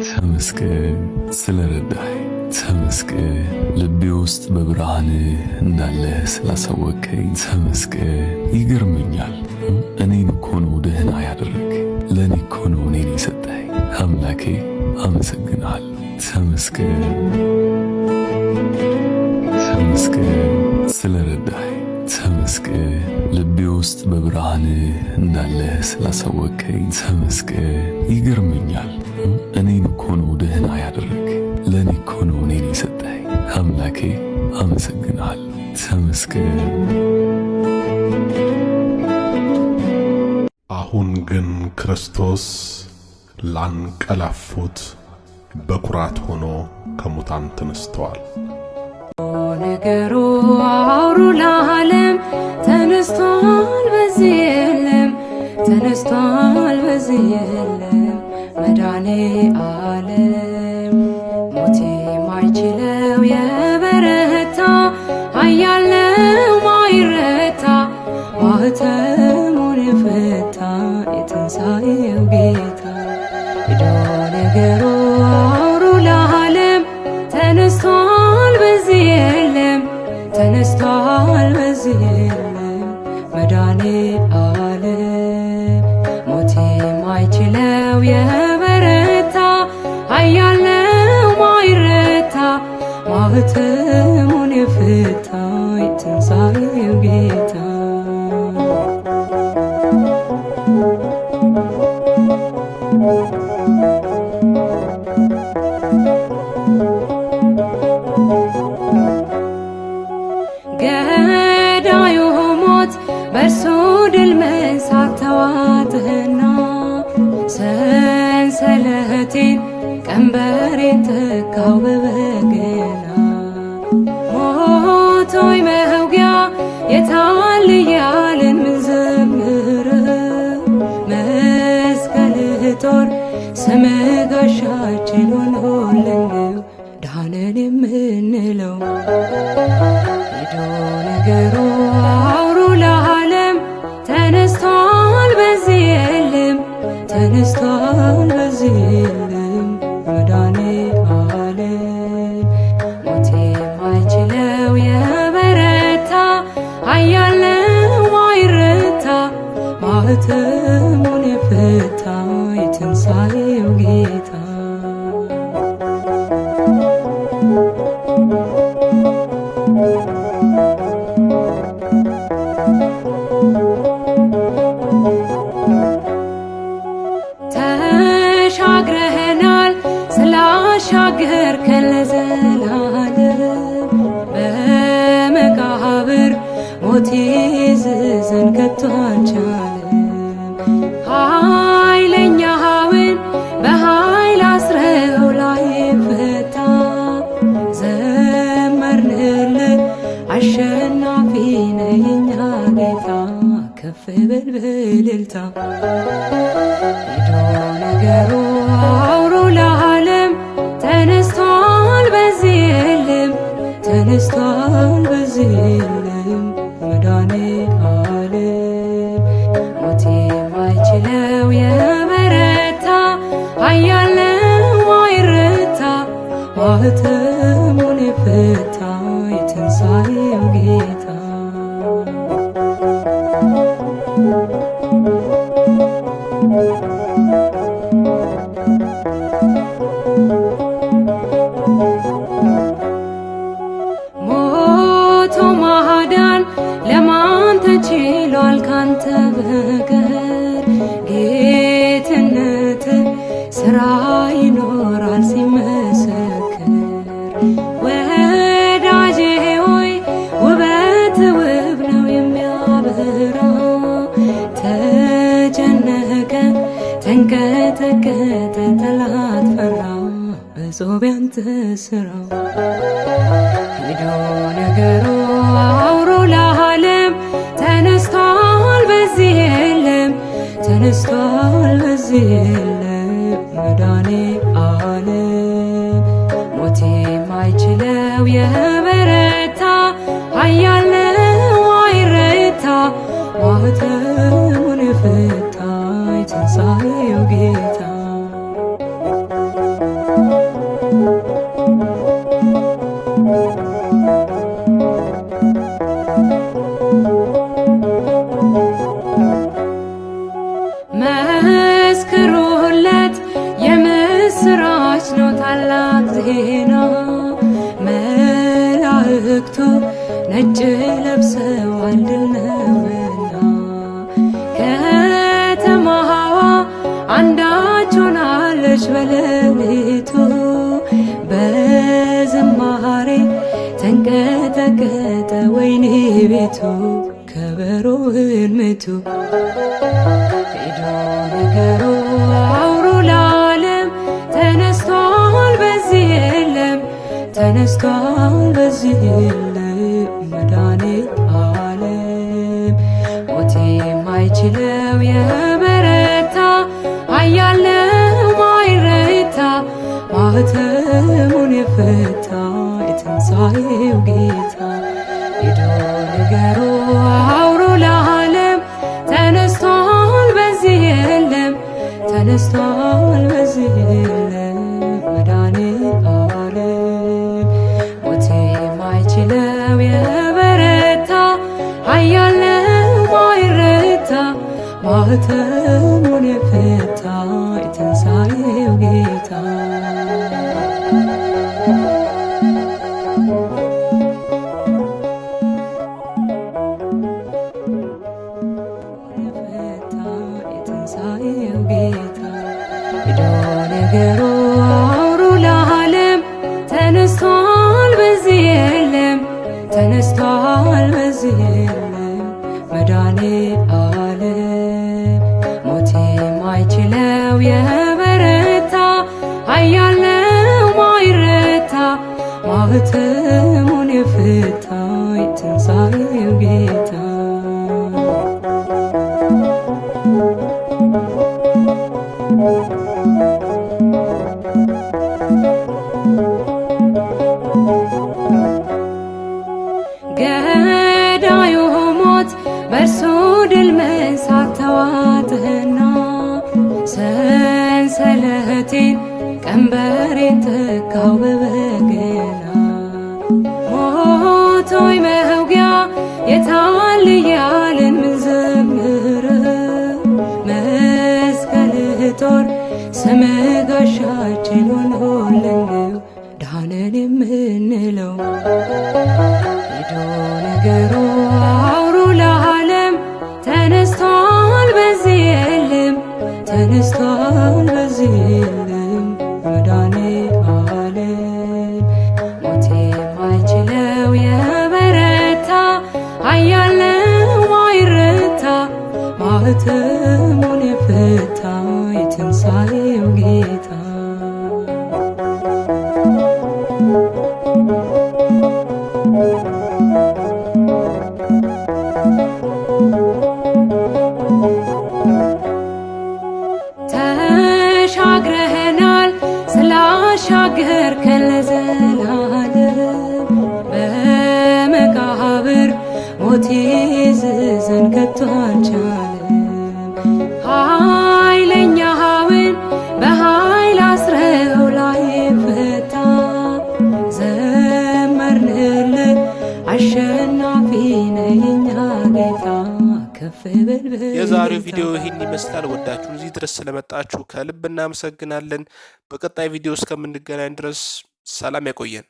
ተመስገን ስለረዳኸኝ፣ ተመስገን ልቤ ውስጥ በብርሃን እንዳለ ስላሳወቀኝ፣ ተመስገን። ይገርመኛል እኔን እኮ ነው ደህና ያደረግ፣ ለእኔ እኮ ነው እኔን የሰጠኝ። አምላኬ አመሰግንሃለሁ። ተመስገን ተመስገን ስለረዳኸኝ፣ ተመስገን ልቤ ውስጥ በብርሃን እንዳለ ስላሳወቀኝ፣ ተመስገን። ይገርመኛል እኔን እኮ ነው ደህና ያደረግ፣ ለእኔ እኮ ነው እኔን የሰጠኝ። አምላኬ አመሰግንሃለሁ። ተመስገን። አሁን ግን ክርስቶስ ላንቀላፉት በኩራት ሆኖ ከሙታን ተነስተዋል። ነገሩ አውሩ ለዓለም ተነስቷል፣ በዚህ የለም ተነስቷል፣ በዚህ የለም መድኃኔ ዓለም። ሞት የማይችለው የበረታ ኃያል ነው ማይረታ፣ ማኅተሙን የፈታ የትንሣኤው ጌታ። ሄዶ ነገሩ አውሩ ለዓለም ተነስቷል፣ በዚህ የለም ተነስቷል፣ በዚህ የለም መድኃኔ ዓለም። ሞት የማይችለው የበረታ ኃያል ነው ማይረታ፣ ማኅተሙን የፈታ የትንሣኤው ጌታ። ገዳዩ ሞት በእርሱ ድል መንሳት ተዋጥህና፣ ሰንሰለቴን ቀንበሬን ተካው በበገና። ሞት ሆይ መውጊያ የታል እያልን ምንዘምረው፣ መስቀልህ ጦር ስምህ ጋሻችን ሆኖልን ነው ዳንን የምንለው። ሄዶ ነገሩ አውሩ ለዓለም ተነስቷል፣ በዚህ የለም ተነስቷል፣ በዚህ የለም መድኃኔ ዓለም። ሞት የማይችለው የበረታ ኃያል ነው ማይረታ፣ ማኅተሙን የፈታ የትንሣኤው ጌታ። ተሻግረኸናል ስላሻገርከን ለዘላለም፣ በመቃብር ሞት ይዘን ከቶ አልቻለም። ኃይለኛውን በኃይል አስረው ላይ ፈታ፣ ዘመርንልህ አሸናፊ ነህ የኛ ጌታ። ከፍ በል በእልልታ። ሄዶ ነገሩ አውሩ ለዓለም ተነስቷል፣ በዚህ የለም ተነስቷል፣ በዚህ የለም መድኃኔ ዓለም። ሞት የማይችለው የበረታ ኃያል ነው ማይረታ፣ ማኅተሙን የፈታ የትንሣኤው ጌታ። ሞቶ ማዳን ለማን ተችሏል ካንተ በቀር? ጌትነት ሥራ ይኖራል ሲመሰክር። ወዳጄ ሆይ ውበት ውብ ነው የሚያበራ፣ ተጨነቀ ተንቀጠቀጠ ጠላት ፈራ፣ እጾም ያንተ ሥራው። ሄዶ ነገሩ አውሩ ለዓለም ተነስቷል፣ በዚህ የለም ተነስቷል፣ በዚህ የለም መድኃኔ ዓለም። ሞት የማይችለው የበረታ ኃያል ነው ማይረታ፣ ማኅተሙን የፈታ የትንሣኤው ጌታ። የምስራች ነው ታላቅ ዜና መላእክቱ ነጭ ለብሰዋል ድል ነውና ከተማዋ አንዳች ሆናለች በሌሊቱ በዝማሬ ተንቀጠቀጠ ወይኔ ቤቱ ከበሮውን ምቱ ሄዶ ነገሩ አውሩ ለዓለም ተነስቷል በዚህ የለም ተነስቷል በዚህ የለም መድኃኒተ ዓለም ሞት የማይችለው የበረታ ኃያል ነው ማይረታ ማኅተሙን የፈታ የትንሣኤው ጌታ ሄዶ ነገሩ አውሩ ለዓለም ተነስቷል በዚህ የለም ተነስቷል በዚህ የለም መድኃኒተ ዓለም ሞት የማይችለው የበረታ ኃያል ነው ማይረታ ማኅተሙን የፈታ የትንሣኤው ጌታ የትንሣኤው ጌታ ሄዶ ነገሩ አውሩ ለዓለም ተነስቷል በዚህ የለም ተነስቷል በዚህ የለም መድኃኒተ ዓለም ሞት የማይችለው የበረታ ኃያል ነው ማይረታ ማኅተሙን የፈታ የትንሣኤው ጌታ ገዳዩ ሞት በእርሱ ድል መንሳት ተዋጠና ሰንሰለቴን ቀንበሬን ተካው በበገና ሞት ሆይ መውጊያ የታል እያልን ምንዘምር መስቀልህ ጦር ስምህ ጋሻችን ሆኖልን ዳንን የምንለው ሄዶ ነገሩ አውሩ ለዓለም ተነስቷል በዚህ የለም ተነስቷል በዚህ የለም መድኃኒተ ዓለም ሞት የማይችለው የበረታ ኃያል ነው ማይረታ ማኅተሙን የፈታ የትንሣኤው ጌታ ተሻግረኸናል ስላሻገርከን ለዘላለም በመቃብር ሞት ይይዘን ከቶ አልቻለም ኃይለኛውን በኃይል አስረው ላይ ፈታ ዘመርንልህ አሸናፊ ነህ የኛ ጌታ ከፍ በል የዛሬው ቪዲዮ ይህን ይመስላል። ወዳችሁ እዚህ ድረስ ስለመጣችሁ ከልብ እናመሰግናለን። በቀጣይ ቪዲዮ እስከምንገናኝ ድረስ ሰላም ያቆየን።